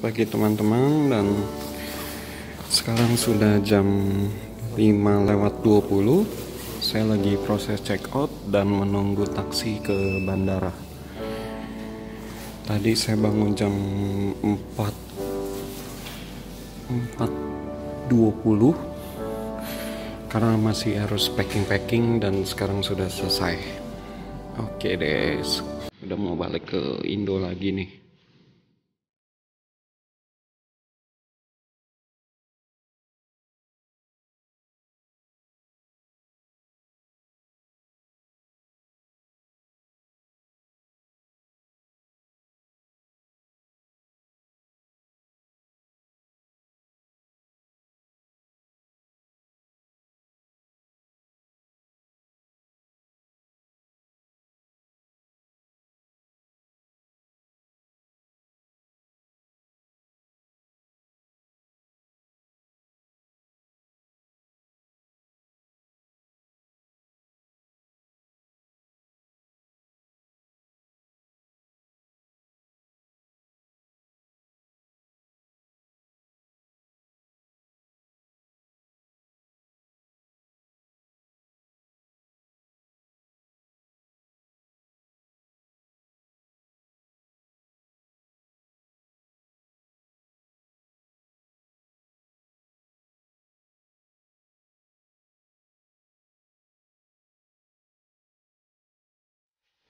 pagi teman-teman, dan sekarang sudah jam 5:20. Saya lagi proses check out dan menunggu taksi ke bandara. Tadi saya bangun jam 4:20 karena masih harus packing dan sekarang sudah selesai. Oke deh, udah mau balik ke Indo lagi nih.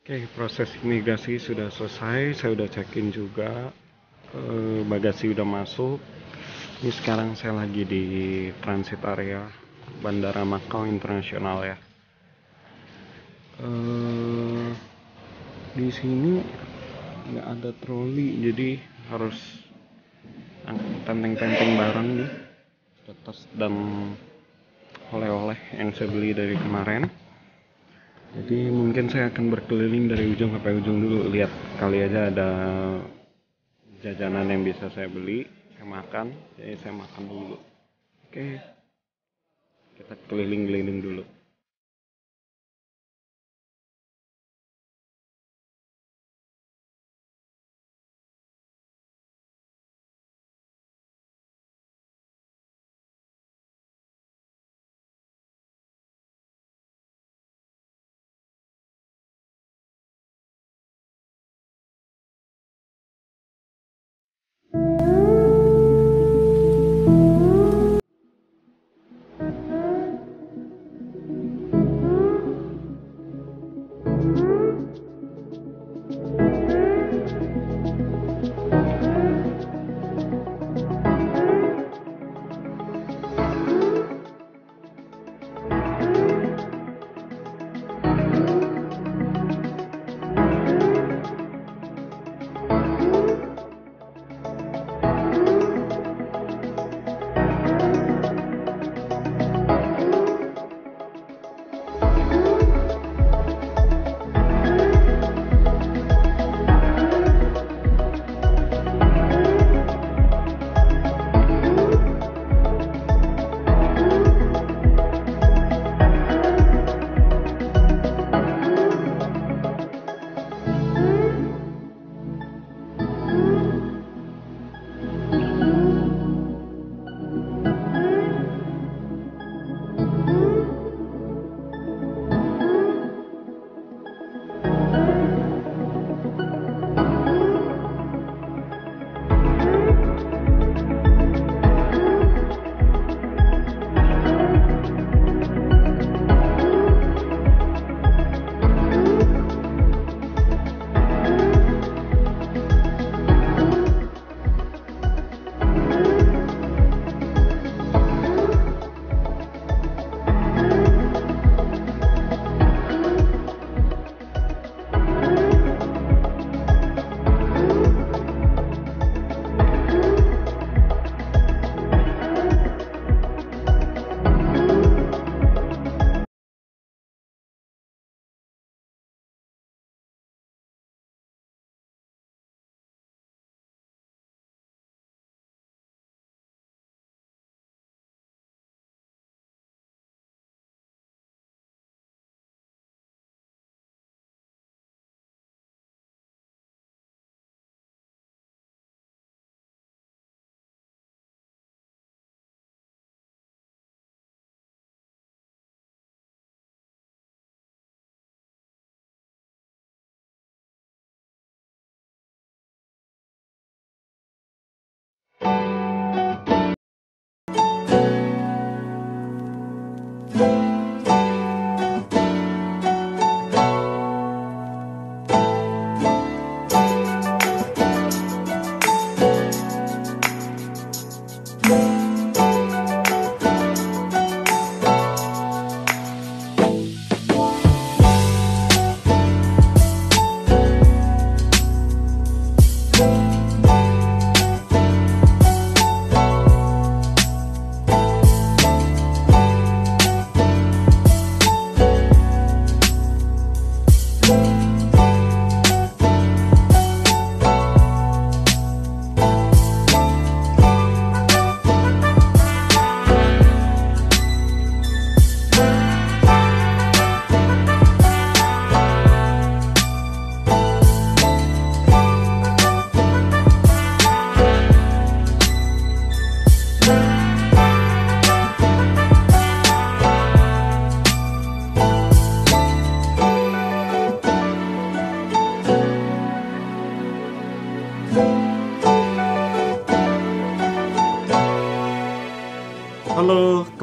Oke, proses imigrasi sudah selesai. Saya udah check-in juga. Bagasi udah masuk. Ini sekarang saya lagi di transit area Bandara Macau Internasional ya. Eh, di sini nggak ada troli, jadi harus tenteng-tenteng barang nih, tas dan oleh-oleh yang saya beli dari kemarin. Jadi mungkin saya akan berkeliling dari ujung sampai ujung dulu, lihat kali aja ada jajanan yang bisa saya beli, saya makan. Jadi saya makan dulu. Oke, kita keliling-keliling dulu.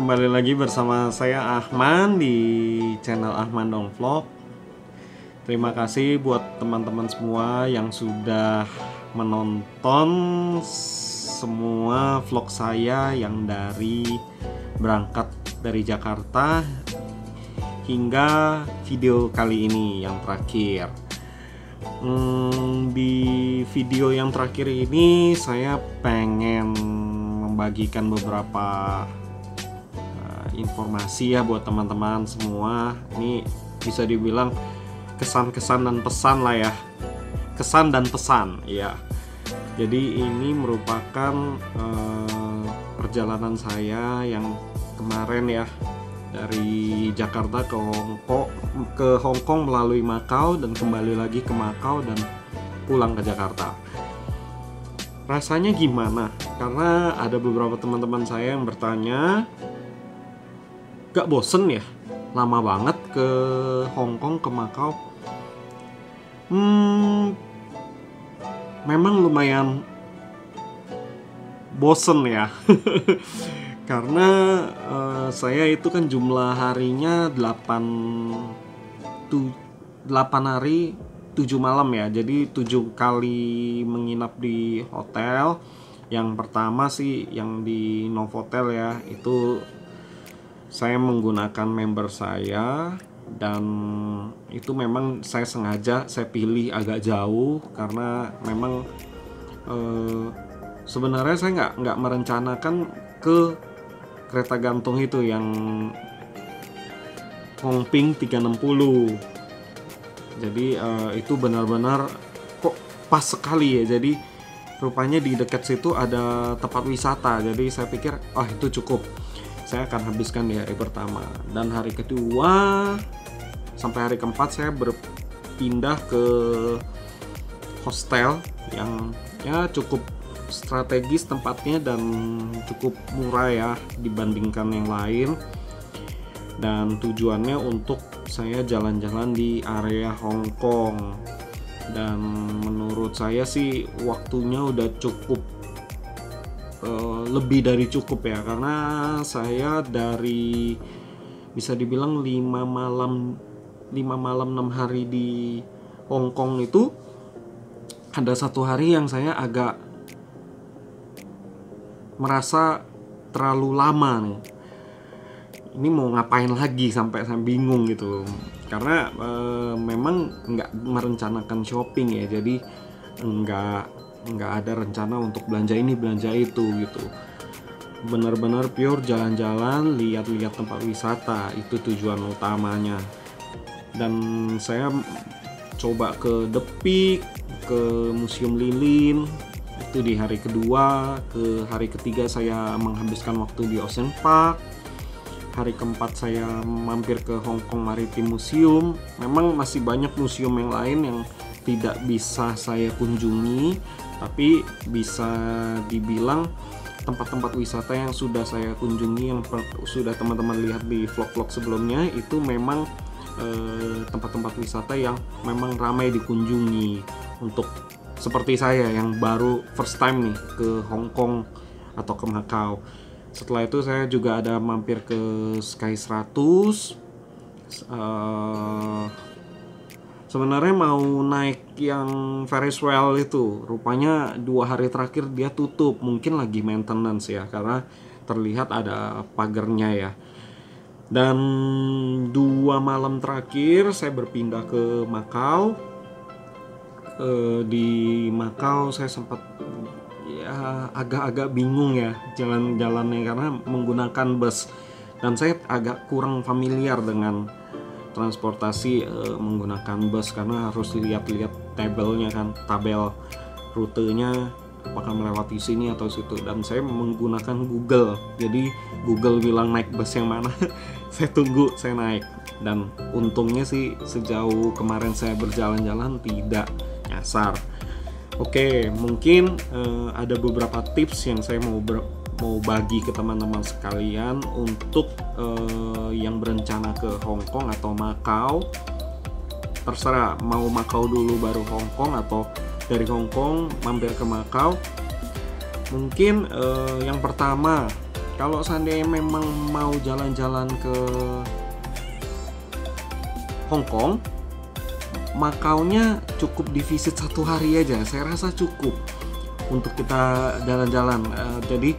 kembali lagi bersama saya Ahman di channel Ahman Dong Vlog. Terima kasih buat teman-teman semua yang sudah menonton semua vlog saya yang dari berangkat dari Jakarta hingga video kali ini yang terakhir. Di video yang terakhir ini saya pengen membagikan beberapa informasi ya buat teman-teman semua. Ini bisa dibilang kesan-kesan dan pesan lah ya. Kesan dan pesan ya. Jadi ini merupakan perjalanan saya yang kemarin ya, dari Jakarta ke Hong Kong melalui Macau dan kembali lagi ke Macau dan pulang ke Jakarta. Rasanya gimana? Karena ada beberapa teman-teman saya yang bertanya, gak bosen ya? Lama banget ke Hong Kong, ke Macau. Memang lumayan bosen ya. Karena saya itu kan jumlah harinya 8 hari 7 malam ya. Jadi 7 kali menginap di hotel. Yang pertama sih yang di Novotel ya, itu saya menggunakan member saya, dan itu memang saya sengaja saya pilih agak jauh karena memang sebenarnya saya nggak merencanakan ke kereta gantung itu yang Hongping 360. Jadi itu benar-benar kok pas sekali ya. Jadi rupanya di dekat situ ada tempat wisata. Jadi saya pikir itu cukup. Saya akan habiskan di hari pertama. Dan hari kedua sampai hari keempat saya berpindah ke hostel yang ya cukup strategis tempatnya dan cukup murah ya dibandingkan yang lain, dan tujuannya untuk saya jalan-jalan di area Hong Kong. Dan menurut saya sih waktunya udah cukup, lebih dari cukup ya, karena saya dari bisa dibilang 5 malam 6 hari di Hong Kong itu ada 1 hari yang saya agak merasa terlalu lama nih. Ini mau ngapain lagi sampai saya bingung gitu. Karena memang nggak merencanakan shopping ya. Jadi nggak ada rencana untuk belanja ini belanja itu gitu. Benar-benar pure jalan-jalan, lihat-lihat tempat wisata, itu tujuan utamanya. Dan saya coba ke The Peak, ke Museum Lilin. Itu di hari kedua. Ke hari ketiga saya menghabiskan waktu di Ocean Park. Hari keempat saya mampir ke Hong Kong Maritime Museum. Memang masih banyak museum yang lain yang tidak bisa saya kunjungi, tapi bisa dibilang tempat-tempat wisata yang sudah saya kunjungi, yang sudah teman-teman lihat di vlog-vlog sebelumnya, itu memang tempat-tempat wisata yang memang ramai dikunjungi untuk seperti saya yang baru first time nih ke Hong Kong atau ke Macau. Setelah itu saya juga ada mampir ke Sky 100. Sebenarnya mau naik yang Ferris wheel itu, rupanya 2 hari terakhir dia tutup. Mungkin lagi maintenance ya, karena terlihat ada pagarnya ya. Dan 2 malam terakhir saya berpindah ke Macau. Di Macau saya sempat ya agak-agak bingung ya jalan-jalannya karena menggunakan bus, dan saya agak kurang familiar dengan transportasi menggunakan bus karena harus lihat-lihat tabelnya kan, tabel rutenya apakah melewati sini atau situ, dan saya menggunakan Google. Jadi Google bilang naik bus yang mana saya tunggu, saya naik. Dan untungnya sih sejauh kemarin saya berjalan-jalan tidak nyasar. Oke, mungkin ada beberapa tips yang saya mau bagi ke teman-teman sekalian untuk yang berencana ke Hong Kong atau Macau. Terserah mau Macau dulu baru Hong Kong, atau dari Hong Kong mampir ke Macau. Mungkin yang pertama kalau seandainya memang mau jalan-jalan ke Hong Kong, Makau-nya cukup di visit 1 hari aja. Saya rasa cukup untuk kita jalan-jalan. Jadi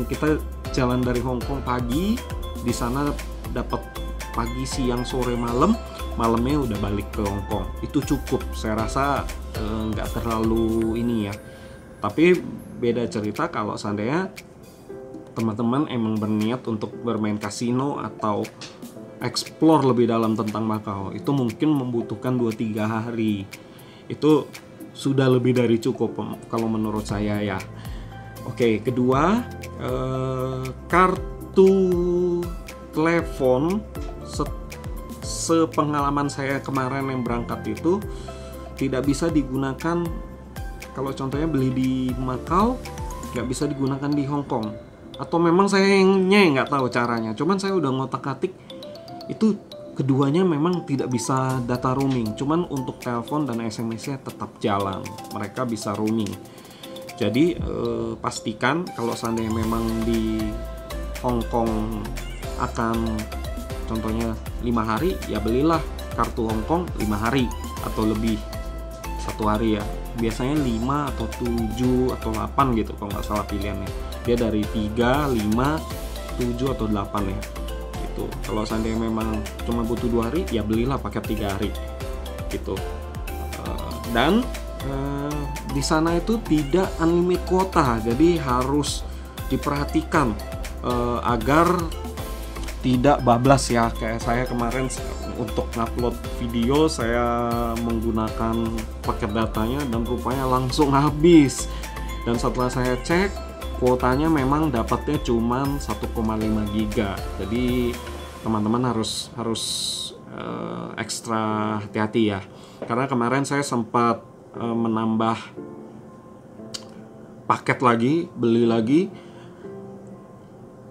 kita jalan dari Hong Kong pagi, di sana dapat pagi, siang, sore, malam, malamnya udah balik ke Hong Kong. Itu cukup. Saya rasa nggak terlalu ini ya. Tapi beda cerita kalau seandainya teman-teman emang berniat untuk bermain kasino atau explore lebih dalam tentang Makau. Itu mungkin membutuhkan 2-3 hari. Itu sudah lebih dari cukup kalau menurut saya ya. Oke, kedua, kartu telepon sepengalaman saya kemarin yang berangkat itu tidak bisa digunakan. Kalau contohnya beli di Makau, nggak bisa digunakan di Hong Kong. Atau memang saya nggak tahu caranya. Cuman saya udah ngotak-atik, itu keduanya memang tidak bisa data roaming. Cuman untuk telepon dan SMS-nya tetap jalan. Mereka bisa roaming. Jadi pastikan kalau seandainya memang di Hong Kong akan contohnya 5 hari, ya belilah kartu Hong Kong 5 hari atau lebih, 1 hari ya. Biasanya 5 atau 7 atau 8 gitu kalau nggak salah pilihannya. Dia dari 3, 5, 7 atau 8 ya. Gitu. Kalau seandainya memang cuma butuh 2 hari, ya belilah paket 3 hari gitu. Dan di sana itu tidak unlimited kuota, jadi harus diperhatikan agar tidak bablas ya. Kayak saya kemarin untuk ngupload video, saya menggunakan paket datanya dan rupanya langsung habis. Dan setelah saya cek, kuotanya memang dapatnya cuma 1,5 giga. Jadi teman-teman harus ekstra hati-hati ya. Karena kemarin saya sempat menambah paket lagi, beli lagi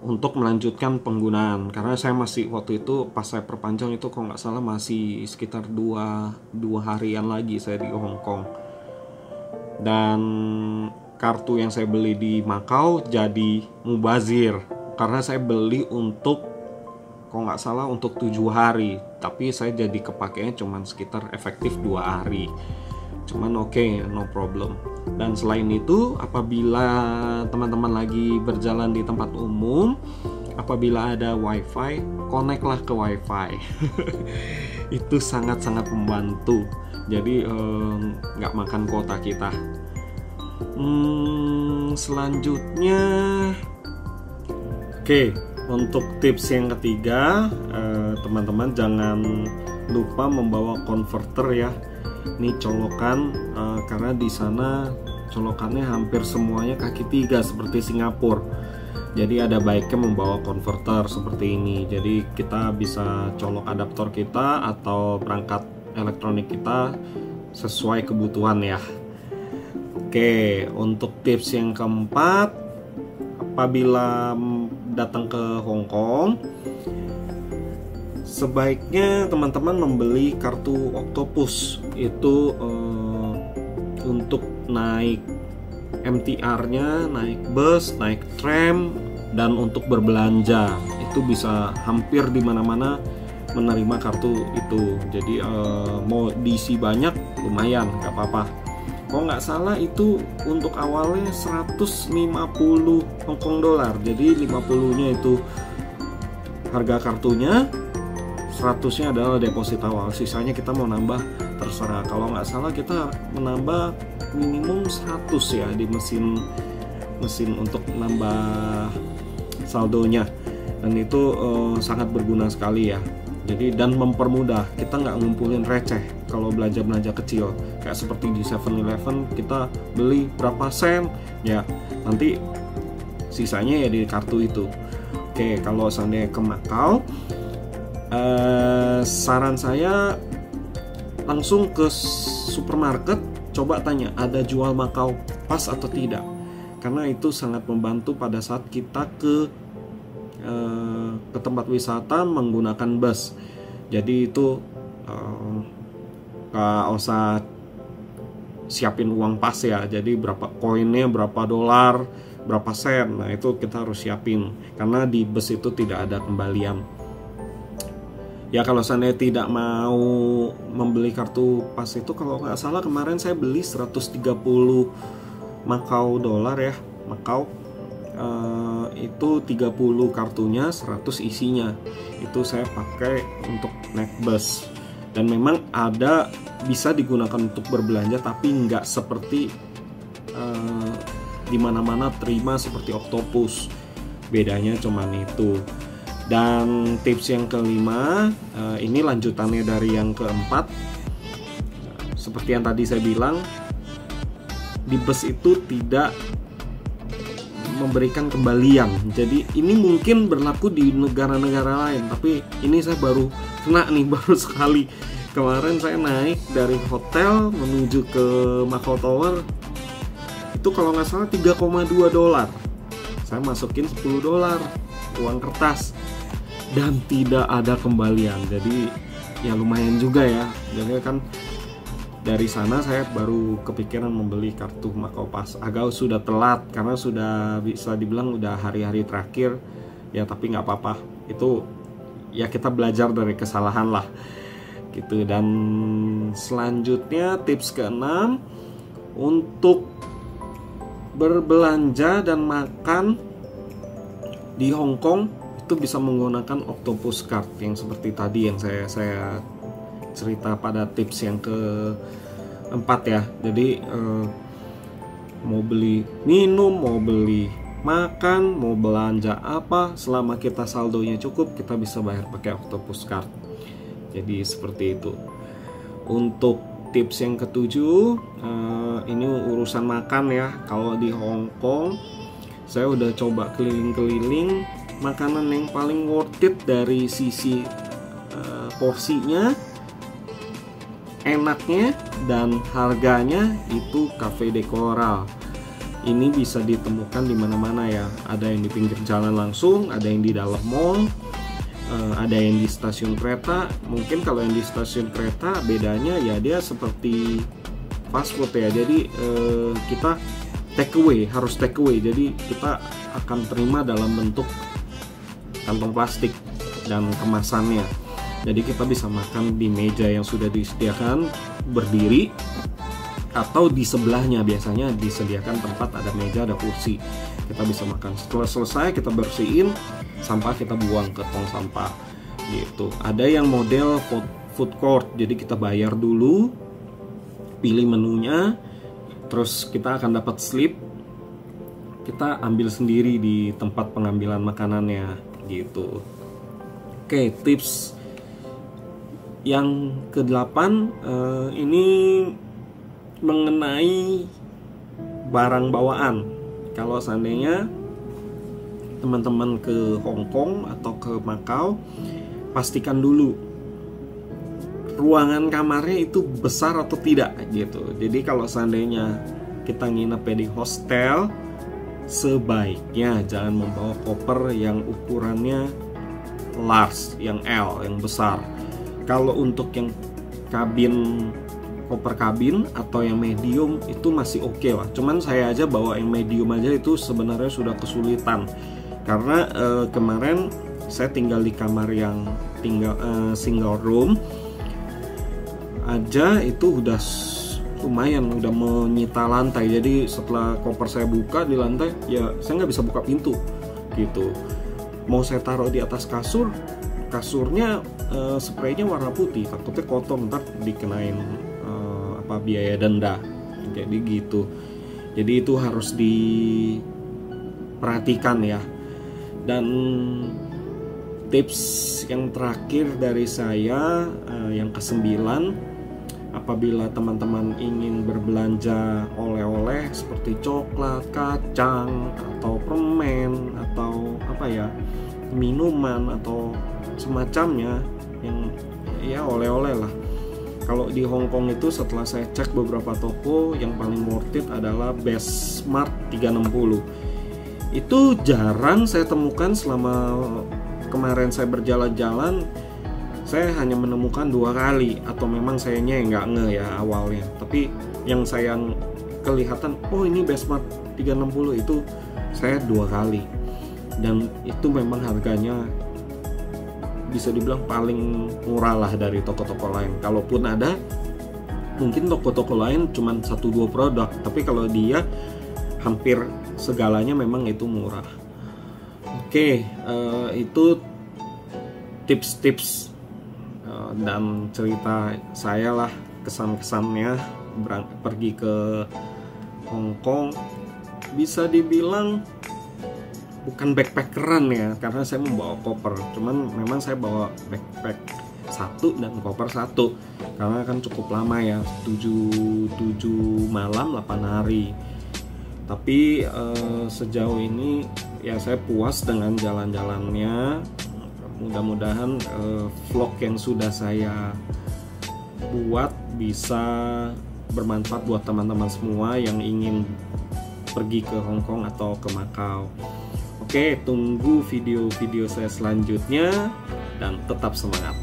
untuk melanjutkan penggunaan. Karena saya masih waktu itu pas saya perpanjang itu kalau nggak salah masih sekitar 2 harian lagi saya di Hong Kong. Dan kartu yang saya beli di Makau jadi mubazir karena saya beli untuk kalau nggak salah untuk 7 hari, tapi saya jadi kepakainya cuman sekitar efektif 2 hari. Cuman oke, no problem. Dan selain itu, apabila teman-teman lagi berjalan di tempat umum, apabila ada wifi, connect-lah ke wifi. Itu sangat-sangat membantu. Jadi nggak makan kuota kita. Selanjutnya, oke, untuk tips yang ketiga, teman-teman jangan lupa membawa konverter ya. Ini colokan, karena di sana colokannya hampir semuanya kaki 3 seperti Singapura. Jadi ada baiknya membawa konverter seperti ini. Jadi kita bisa colok adaptor kita atau perangkat elektronik kita sesuai kebutuhan ya. Oke, untuk tips yang keempat, apabila datang ke Hong Kong, sebaiknya teman-teman membeli kartu Octopus. Itu untuk naik MTR-nya, naik bus, naik tram, dan untuk berbelanja itu bisa hampir di mana-mana menerima kartu itu. Jadi mau diisi banyak lumayan, nggak apa-apa. Kalau nggak salah itu untuk awalnya 150 Hongkong dolar. Jadi 50-nya itu harga kartunya, 100-nya adalah deposit awal. Sisanya kita mau nambah terserah. Kalau nggak salah kita menambah minimum 100 ya di mesin untuk nambah saldonya. Dan itu sangat berguna sekali ya. Jadi dan mempermudah, kita nggak ngumpulin receh kalau belanja kecil kayak seperti di 7-Eleven kita beli berapa sen ya, nanti sisanya ya di kartu itu. Oke, kalau seandainya ke Makau, saran saya langsung ke supermarket, coba tanya ada jual Makau Pass atau tidak, karena itu sangat membantu pada saat kita ke tempat wisata menggunakan bus. Jadi itu nggak usah siapin uang pas ya. Jadi berapa koinnya, berapa dolar, berapa sen. Nah itu kita harus siapin karena di bus itu tidak ada kembalian. Ya kalau seandainya tidak mau membeli kartu pas itu, kalau nggak salah kemarin saya beli 130 Macau dolar ya, Macau. Itu 30 kartunya, 100 isinya. Itu saya pakai untuk naik bus. Dan memang ada bisa digunakan untuk berbelanja, tapi nggak seperti di mana-mana terima seperti Octopus. Bedanya cuman itu. Dan tips yang kelima, ini lanjutannya dari yang keempat. Seperti yang tadi saya bilang, di bus itu tidak memberikan kembalian. Jadi ini mungkin berlaku di negara-negara lain, tapi ini saya baru kena nih, baru sekali. Kemarin saya naik dari hotel menuju ke Macau Tower, itu kalau nggak salah 3,2 dolar. Saya masukin 10 dolar uang kertas dan tidak ada kembalian. Jadi ya lumayan juga ya. Jadi kan dari sana saya baru kepikiran membeli kartu Macau Pass. Agak sudah telat karena sudah bisa dibilang udah hari-hari terakhir ya, tapi nggak apa-apa. Itu ya kita belajar dari kesalahan lah gitu. Dan selanjutnya tips ke-6, untuk berbelanja dan makan di Hong Kong itu bisa menggunakan Octopus Card yang seperti tadi yang saya cerita pada tips yang keempat ya. Jadi mau beli minum, mau beli makan, mau belanja apa, selama kita saldonya cukup, kita bisa bayar pakai Octopus Card. Jadi seperti itu. Untuk tips yang ketujuh, ini urusan makan ya. Kalau di Hong Kong saya udah coba keliling-keliling, makanan yang paling worth it dari sisi porsinya, enaknya, dan harganya itu Cafe de Coral. Ini bisa ditemukan di mana-mana ya. Ada yang di pinggir jalan langsung, ada yang di dalam mall, ada yang di stasiun kereta. Mungkin kalau yang di stasiun kereta bedanya ya dia seperti fast food ya. Jadi kita take away, harus take away. Jadi kita akan terima dalam bentuk kantong plastik dan kemasannya. Jadi kita bisa makan di meja yang sudah disediakan berdiri, atau di sebelahnya biasanya disediakan tempat, ada meja, ada kursi. Kita bisa makan. Setelah selesai kita bersihin sampah, kita buang ke tong sampah gitu. Ada yang model food court, jadi kita bayar dulu, pilih menunya, terus kita akan dapat slip, kita ambil sendiri di tempat pengambilan makanannya gitu. Oke, tips yang ke-8 ini mengenai barang bawaan. Kalau seandainya teman-teman ke Hong Kong atau ke Macau, pastikan dulu ruangan kamarnya itu besar atau tidak gitu. Jadi kalau seandainya kita nginep di hostel, sebaiknya jangan membawa koper yang ukurannya large, yang L, yang besar. Kalau untuk yang kabin, koper kabin atau yang medium itu masih oke lah. Cuman saya aja bawa yang medium aja itu sebenarnya sudah kesulitan. Karena kemarin saya tinggal di kamar yang single room aja itu udah lumayan, udah menyita lantai. Jadi setelah koper saya buka di lantai, ya saya nggak bisa buka pintu gitu. Mau saya taruh di atas kasur, kasurnya spraynya warna putih, takutnya kotor, ntar dikenain biaya denda. Jadi gitu. Jadi itu harus diperhatikan ya. Dan tips yang terakhir dari saya, yang ke-9, apabila teman-teman ingin berbelanja oleh-oleh seperti coklat, kacang, atau permen, atau minuman atau semacamnya, yang ya oleh-oleh lah. Kalau di Hong Kong itu setelah saya cek beberapa toko, yang paling worth it adalah Bestmart 360. Itu jarang saya temukan selama kemarin saya berjalan-jalan. Saya hanya menemukan 2 kali, atau memang sayanya nggak nge ya awalnya. Tapi yang saya kelihatan, oh ini Bestmart 360 itu saya 2 kali, dan itu memang harganya bisa dibilang paling murah lah dari toko-toko lain. Kalaupun ada, mungkin toko-toko lain cuma 1-2 produk, tapi kalau dia hampir segalanya memang itu murah. Oke, itu tips-tips dan cerita saya lah, kesan-kesannya pergi ke Hong Kong. Bisa dibilang bukan backpackeran ya, karena saya membawa koper, cuman memang saya bawa backpack 1 dan koper 1 karena kan cukup lama ya, 7 malam 8 hari. Tapi sejauh ini ya saya puas dengan jalan-jalannya. Mudah-mudahan vlog yang sudah saya buat bisa bermanfaat buat teman-teman semua yang ingin pergi ke Hong Kong atau ke Macau. Oke, tunggu video-video saya selanjutnya dan tetap semangat.